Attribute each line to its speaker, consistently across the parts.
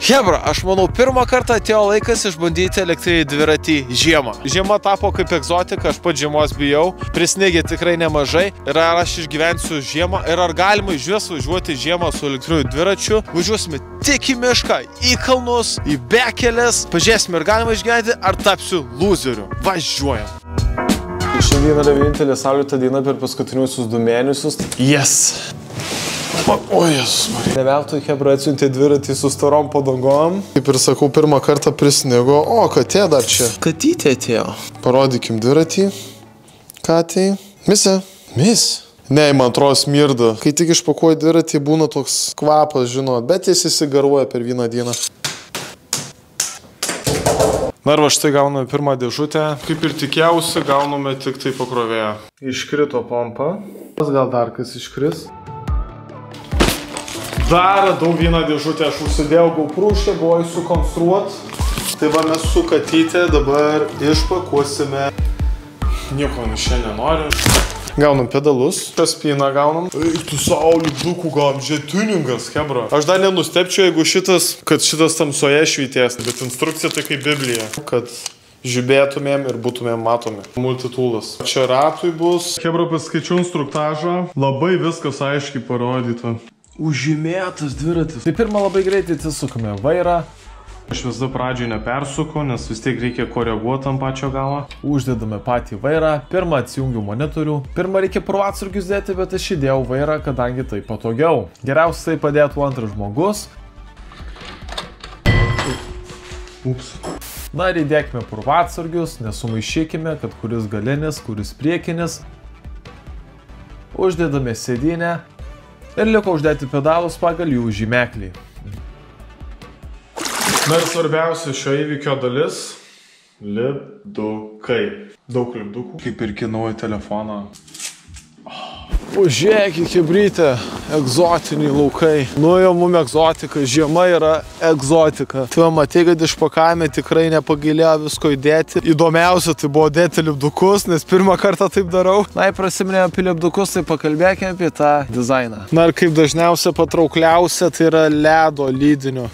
Speaker 1: Hebra, aš manau, pirmą kartą atėjo laikas išbandyti elektrinį dviratį žiemą. Žiema tapo kaip egzotika, aš pats žiemos bijau, prisnigė tikrai nemažai ir ar aš išgyvensiu žiemą ir ar galima išvis važiuoti žiemą su elektriniu dviračiu. Važiuosime tik į mišką, į kalnus, į bekelės, pažiūrėsime ar galima išgyventi, ar tapsiu lūzeriu. Važiuojam. Šiandien yra vienintelė saulėta diena per paskutiniuosius 2 mėnesius. Yes! O Jezus Marija. Ne veltui Hebra atsiuntė dviratį su storom padangom. Kaip ir sakau, pirmą kartą prisnigo. O, katė dar čia. Katytė atėjo. Parodykim dviratį. Katei. Mise. Mis. Ne, man atrodo smirda. Kai tik išpakuoji dviratį, būna toks kvapas, žinot, bet jis įsigaruoja per vieną dieną. Na ir va štai gauname pirmą dėžutę. Kaip ir tikėjausi, gauname tik tai pakrovėją. Iškrito pompa. Gal dar kas iškris? Dar radau vieną dėžutę, aš užsidėjau GoPrušę, buvo sukonstruot. Tai va mes su katytė dabar išpakuosime. Nieko mes šiandien noriu. Gaunam pedalus, spyną gaunam. Eik tu saulį, dukų gaunam, tuningas, Hebra. Aš dar nenustepčiau, jeigu kad šitas tamsoje švytės, bet instrukcija tai kaip Biblija. Kad žibėtumėm ir būtumėm matomi. Multitoolas. Čia ratui bus. Hebra, paskaičiau instruktažą, labai viskas aiškiai parodyta. Užžymėtas dviratis. Tai pirmą labai greitai atsisukame vairą. Aš visada pradžioj nepersuku, nes vis tiek reikia koreguoti ant pačio galo. Uždedame patį vairą. Pirmą atsijungiu monitorių. Pirmą reikia pro atsargius dėti, bet aš įdėjau vairą, kadangi tai patogiau. Geriausiai tai padėtų antras žmogus. Ups. Na ir įdėkime pro atsargius, nesumaišykime, kad kuris galinis, kuris priekinis. Uždedame sėdynę. Ir liko uždėti pedalus pagal jų žymeklį. Na ir svarbiausia šio įvykio dalis – lipdukai. Daug lipdukų. Kaip ir naują telefoną. Žiūrėk, Hebrytė, egzotiniai laukai. Nu jau mum egzotika, žiema yra egzotika. Tu matai, kad išpakavime tikrai nepagailėjo visko įdėti. Įdomiausia tai buvo dėti lipdukus, nes pirmą kartą taip darau. Na, prasiminėjome apie lipdukus, tai pakalbėkime apie tą dizainą. Na ir kaip dažniausia patraukliausia, tai yra ledo lydinio.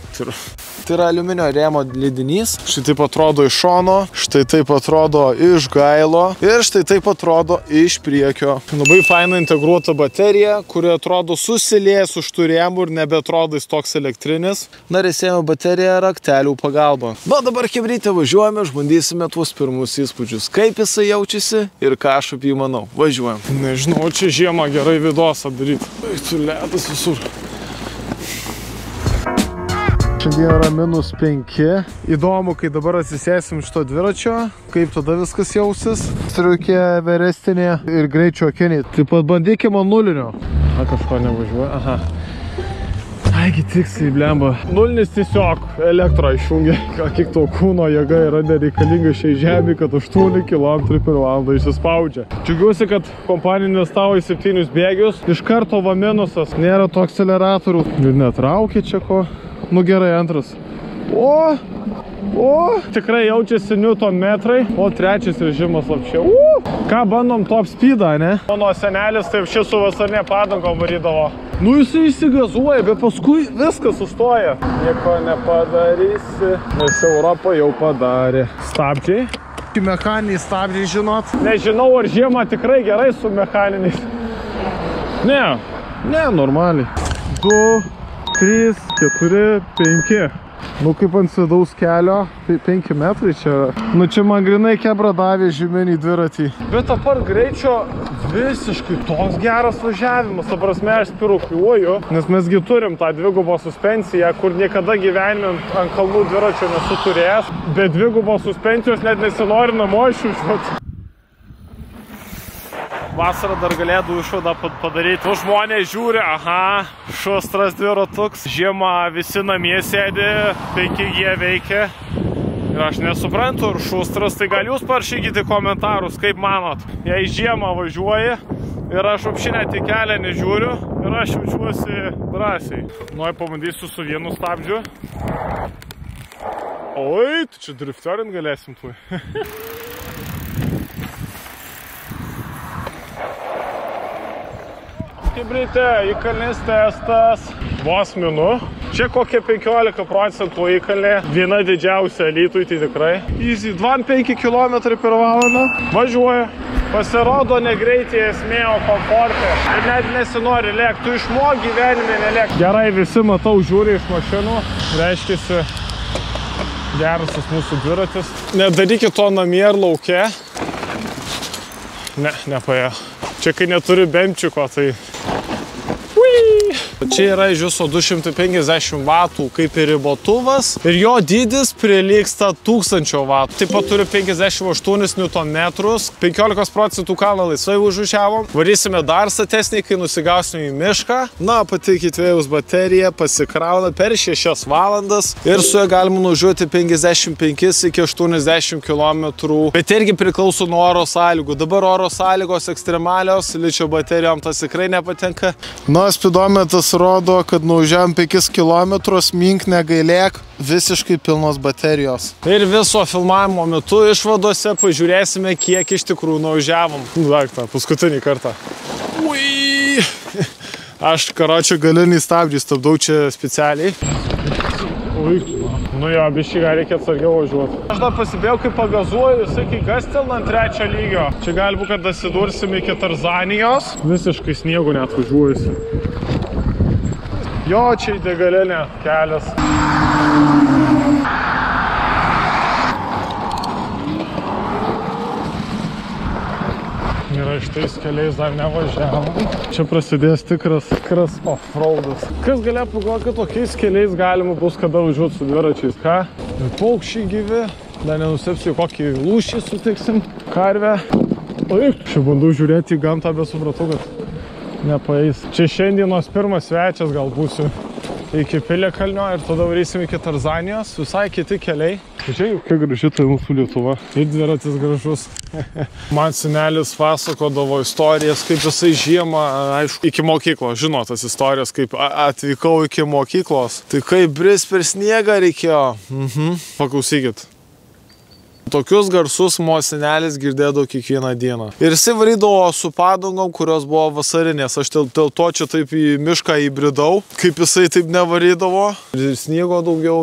Speaker 1: Tai yra aliuminio rėmo lydinys. Štai taip atrodo iš šono, štai taip atrodo iš gailo ir štai taip atrodo iš priekio. Labai faina integruota baterija, kuri atrodo susilėjęs už tų rėmų ir nebeatrodo jis toks elektrinis. Na ir įsėjame bateriją raktelių pagalba. Na dabar Hebrytė važiuojame, išbandysime tuos pirmus įspūdžius. Kaip jisai jaučiasi ir ką aš apie jį manau. Važiuojam. Nežinau, čia žiemą gerai vidosą daryti. Tu ledas visur. Šiandien yra -5. Įdomu, kai dabar atsisėsim šito dviračio, kaip tada viskas jausis. Striukė, verestinė ir greičio akiniai. Taip pat bandykime nulinio. Na, kažko nevažiuoja. Aha. Taigi tiksliai, blemba. Nulinis tiesiog elektrą išjungia. Kiek tau kūno jėga yra nereikalinga šiai žemė, kad 8 km/h išsispaudžia. Džiaugiuosi, kad kompanija investavo į 7 bėgius. Iš karto va minusas. Nėra to akceleratorių. Ir netraukia čia ko. Nu gerai, antras. Tikrai jaučiasi Newton metrai. O trečias režimas lapšė. Ką bandom top speedą, ne? Mano senelis taip šis su vasarnė padangom varydavo. Nu jisai įsigazuoja, bet paskui viskas sustoja. Nieko nepadarysi, nes Europa jau padarė. Stabdžiai. Mechaniniai stabdžiai, žinot. Nežinau, ar žiemą tikrai gerai su mechaniniais. Ne, normaliai. 2, 3, 4, 5. Nu kaip ant slidaus kelio, tai 5 metrai čia. Nu čia man grinai Hebra davė žymenį dviratį. Bet apart greičio visiškai toks geras važiavimas. Ta prasme, aš spirukiuoju, nes mesgi turim tą dvigubą suspensiją, kur niekada gyvenime ant kalnų dviračio nesu turėjęs. Be dvigubos suspensijos net nesinori namo išvažiuoti. Vasarą dar galėtų išvadą padaryti. O žmonės žiūri, aha, šustras dviratuks. Žiemą visi namie sėdi, 5G veikia. Ir aš nesuprantu, ar šustras, tai gal jūs parašykite komentarus, kaip manot. Jei žiemą važiuoja ir aš apšinę tik kelią nežiūriu ir aš jaučiuosi drąsiai. Nu, pabandysiu su vienu stabdžiu. Oi, tu čia drifterint galėsim tuoj. Hebrytė, įkalnis testas. Vos minu. Čia kokie 15% įkalė, viena didžiausia Alytui, tai tikrai. Easy, 2,5 km per valandą. Važiuoja. Pasirodo negreitį esmė, o komfortė. Ir net nesinori lėkti, tu išmok gyvenime nelėkti. Gerai, visi matau žiūri iš mašinų, reiškiasi geras tas mūsų dviratis. Nedarykit to namie ar lauke. Ne, nepaėjo. Čia kai neturi bemčiuko, tai... Čia yra iš viso 250 vatų kaip ir ribotuvas ir jo dydis prilygsta 1000 vatų. Taip pat turi 58 Nm, 15% kalną laisvai užvažiavom. Varysime dar statesnį, kai nusigausime į mišką. Na, patikit vėjus bateriją, pasikrauna per 6 valandas ir su ja galima nuvažiuoti 55 iki 80 km. Bet irgi priklauso nuo oro sąlygų. Dabar oro sąlygos ekstremalios, ličio baterijom tas tikrai nepatenka. Na, spidometras rodo, kad nuvažiavom 5 km, mink negailėk, visiškai pilnos baterijos. Ir viso filmavimo metu išvadose pažiūrėsime, kiek iš tikrųjų nuvažiavom. Daktą, paskutinį kartą. Ui! Aš, karočią, galiniai stabdžiai stabdau čia specialiai. Ui, nu jo, biškį reikia atsargiau važiuoti. Aš dar pasibėjau, kai pagazuoju, jisai kai gastelna ant 3 lygio. Čia gali būt, kad dasidursim iki Tarzanijos. Visiškai sniegu net važiuojusi. Jo, čia į degalinę kelias. Ir šitais keliais dar nevažiavom. Čia prasidės tikras off-roadas. Kas galėjo pagalvoti, kad tokiais keliais galima bus kada važiuoti su dviračiais, ką? Paukščiai gyvi, dar nenusipsiu, kokį lūšį sutiksim, karvę. Čia bandau žiūrėti į gamtą, bet supratau, kad nepaeis. Čia šiandienos pirmas svečias gal būsiu iki Piliakalnio ir tada varysim iki Tarzanijos. Visai kiti keliai. Žiūrėjau, kiek graži tai mūsų Lietuva. Ir dviratis gražus. Man senelis pasakodavo istorijas, kaip jisai žiemą, aišku, iki mokyklos. Žino tas istorijas, kaip atvykau iki mokyklos. Tai kaip bris per sniegą reikėjo. Paklausykit. Tokius garsus mano senelis girdėdavo kiekvieną dieną. Ir jisai varydavo su padangom, kurios buvo vasarinės. Aš dėl to čia taip į mišką įbridau, kaip jisai taip nevarydavo. Ir sniego daugiau,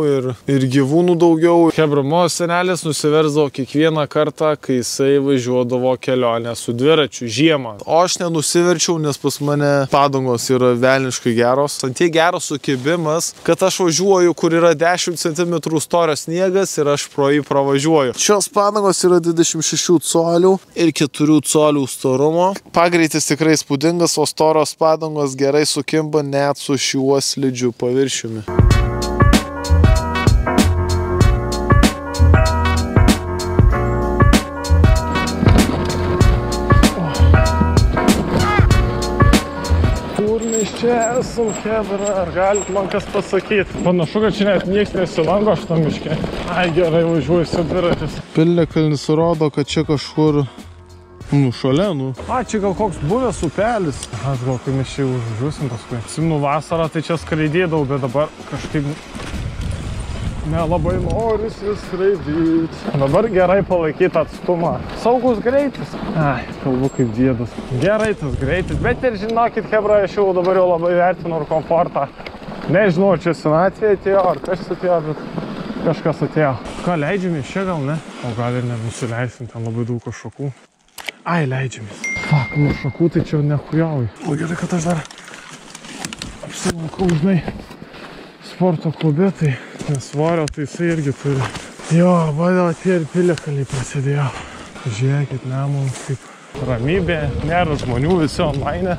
Speaker 1: ir gyvūnų daugiau. Hebra, mano senelis nusiversdavo kiekvieną kartą, kai jisai važiuodavo kelionę su dviračiu žiemą. O aš nenusiverčiau, nes pas mane padangos yra velniškai geros. Ant tiek geras sukibimas, kad aš važiuoju, kur yra 10 cm storio sniegas ir aš pro jį pravažiuoju. Šios padangos yra 26 colių ir 4 colių storumo. Pagreitis tikrai spūdingas, o storos padangos gerai sukimba net su šiuo slidžiu paviršiumi. Čia esam, Hebra, ar galit man kas pasakyti? Panašu, kad čia net nieks nesilanko šitam miške. Ai, gerai, važiuoju su dviratis. Piliakalnis rodo, kad čia kažkur, šalia, A, čia gal koks buvęs upelis. Aš gal, kai mes čia užvažiuosim paskui. Atsimenu vasarą, tai čia skraidydavau, bet dabar kažkaip nelabai noris vis skraidyti. Dabar gerai palaikyti atstumą. Saugus greitis. Ai, kalbu kaip dėdas. Gerai tas greitis, bet ir žinokit, Hebra, aš jau dabar jau labai vertinu ir komfortą. Nežinau, čia senatvė atėjo, ar kažkas atėjo, bet kažkas atėjo. Ką, leidžiamės čia gal, ne? O gal ir nenusileisim, ten labai daug šakų. Ai, leidžiamės. Fak, nuo šakų tai čia nehujauju. O gerai, kad aš dar apsilankau, žinai, sporto klube, tai svorio, tai jisai irgi turi. Jo, vadėl tie ir Piliakalniai prasidėjo. Žiūrėkit, Nemunas kaip ramybė, nėra žmonių, visi online.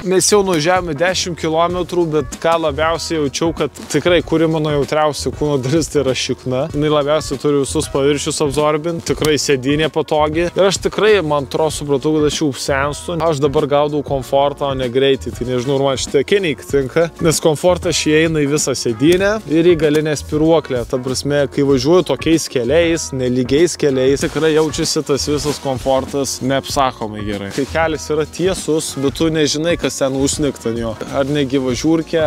Speaker 1: Mes jau nuvažiavome 10 km, bet ką labiausiai jaučiau, kad tikrai kuri mano jautriausia kūno dalis, tai yra šikna. Jis labiausiai turi visus paviršius absorbinti, tikrai sėdynė patogi. Ir aš tikrai, man atrodo, supratau, kad aš jau senstu. Aš dabar gaudau komfortą, o ne greitį. Tai nežinau, man šitie kiniai tinka, nes komfortas įeina į visą sėdynę ir į galinę spiruoklę. Ta prasme, kai važiuoju tokiais keliais, nelygiais keliais, tikrai jaučiasi tas visas komfortas neapsakomai gerai. Kai kelias yra tiesus, bet tu nežinai, kas ten užsnigta jo. Ar negyva žiūrkė,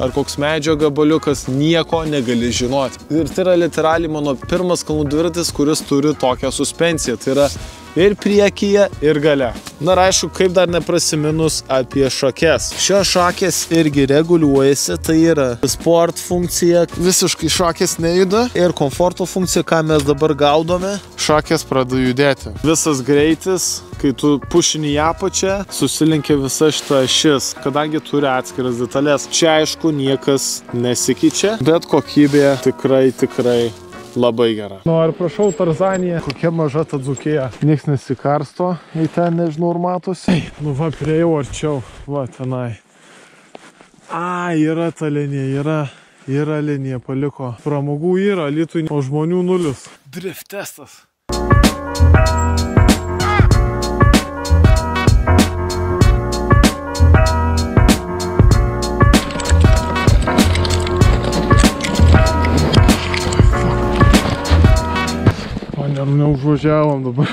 Speaker 1: ar koks medžio gabaliukas, nieko negali žinoti. Ir tai yra literaliai mano pirmas kalnų dviratis, kuris turi tokią suspensiją. Tai yra ir priekyje, ir gale. Na ir aišku, kaip dar neprasiminus apie šakes. Šios šakės irgi reguliuojasi, tai yra sport funkcija, visiškai šakės nejuda, ir komforto funkcija, ką mes dabar gaudome, šakės pradeda judėti. Visas greitis, kai tu pušini į apačią, susilinkia visa šita ašis, kadangi turi atskiras detalės. Čia aišku niekas nesikeičia, bet kokybė tikrai labai gera. Nu, ar prašau, Tarzanija, kokia maža ta Dzūkija. Niekas nesikarsto, į ten nežinau, ar matosi. Nu va, priejau arčiau, va, tenai. Yra ta linija, yra linija, paliko. Pramogų yra, Alytui, o žmonių nulis. Drift testas. Neužvažiavom dabar.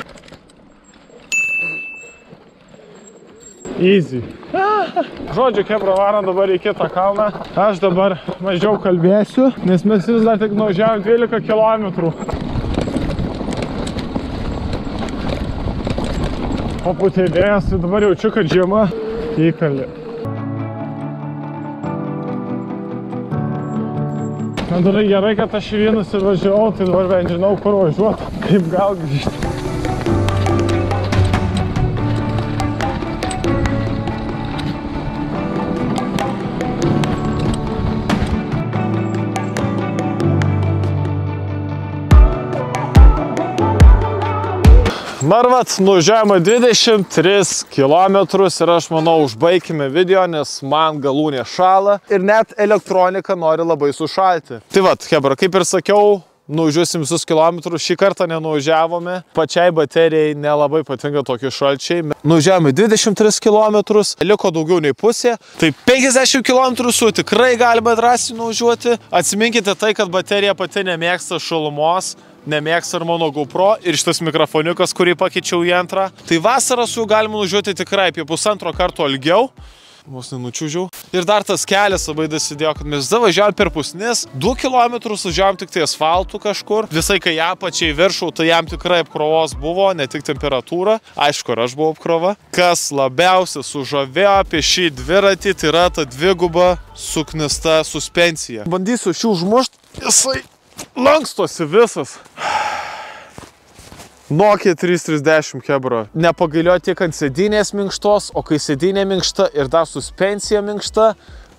Speaker 1: Easy. Žodžiu, kebra varom dabar į kitą kalną. Aš dabar mažiau kalbėsiu, nes mes vis dar tik nuvažiavom 12 kilometrų. Paputė vėjas, tai dabar jaučiu, kad žiema įkalė. Man darai gerai, kad aš į vienus ir važiavau, tai dabar bent žinau, kur važiuoti, kaip gal grįžti. Marvat, nuvažiavome 23 kilometrus ir aš manau užbaikime video, nes man galūnė šąla ir net elektronika nori labai sušalti. Tai vat, hebra, kaip ir sakiau, nuvažiuosim visus kilometrus, šį kartą nenuvažiavome, pačiai baterijai nelabai patinka tokie šalčiai. Nuvažiavome 23 kilometrus, liko daugiau nei pusė, tai 50 kilometrų su tikrai galima drąsiai nuvažiuoti. Atsiminkite tai, kad baterija pati nemėgsta šilumos, nemėgsta ir mano GoPro ir šitas mikrofoniukas, kurį pakeičiau į antrą. Tai vasarą su jų galima nuvažiuoti tikrai apie 1,5 karto ilgiau. Vos nenučiūžiau. Ir dar tas kelias labai dasidėjo, kad mes važiavom per pusnis, 2 kilometrus važiavom tik tai asfaltų kažkur. Visai kai apačiai viršau, tai jam tikrai apkrovos buvo, ne tik temperatūra. Aišku, ir aš buvau apkrova. Kas labiausia sužavėjo apie šį dviratį, tai yra ta dviguba suknista suspensija. Bandysiu šį užmušti, jisai lankstosi visas. Nokia 330 kebra. Nepagailėjo tiek ant sėdynės minkštos, o kai sėdynė minkšta ir dar suspensija minkšta,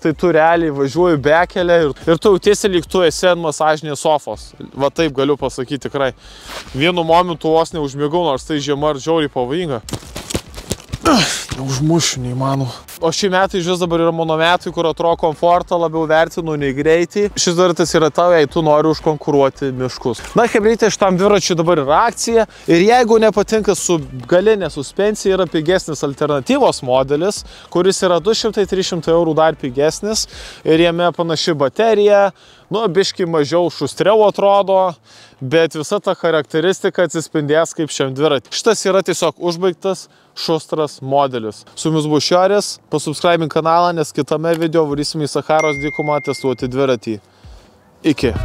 Speaker 1: tai tu realiai važiuoji bekelę ir tu jautiesi lyg tu esi ant masažinės sofos. Va taip galiu pasakyti tikrai. Vienu momentu vos neužmigau, nors tai žiema ir žiauriai pavojinga. Neužmušiu, neįmanau. O šį metą iš vis dabar yra mano metai, kur atrodo komfortą labiau vertinu nei greitį. Šis dviratis yra tau, jei tu nori užkonkuruoti miškus. Na, hebrytė, šitam dviračiui dabar yra akcija. Ir jeigu nepatinka su galinė suspensija, yra pigesnis alternatyvos modelis, kuris yra 200-300 eurų dar pigesnis. Ir jame panaši baterija. Nu, biškai mažiau šustriau atrodo, bet visa ta charakteristika atsispindės kaip šiam dviratį. Šitas yra tiesiog užbaigtas šustras modelis. Su jumis buvo Šioris, pasubscribink kanalą, nes kitame video varysim į Sacharos dykumą testuoti dviratį. Iki.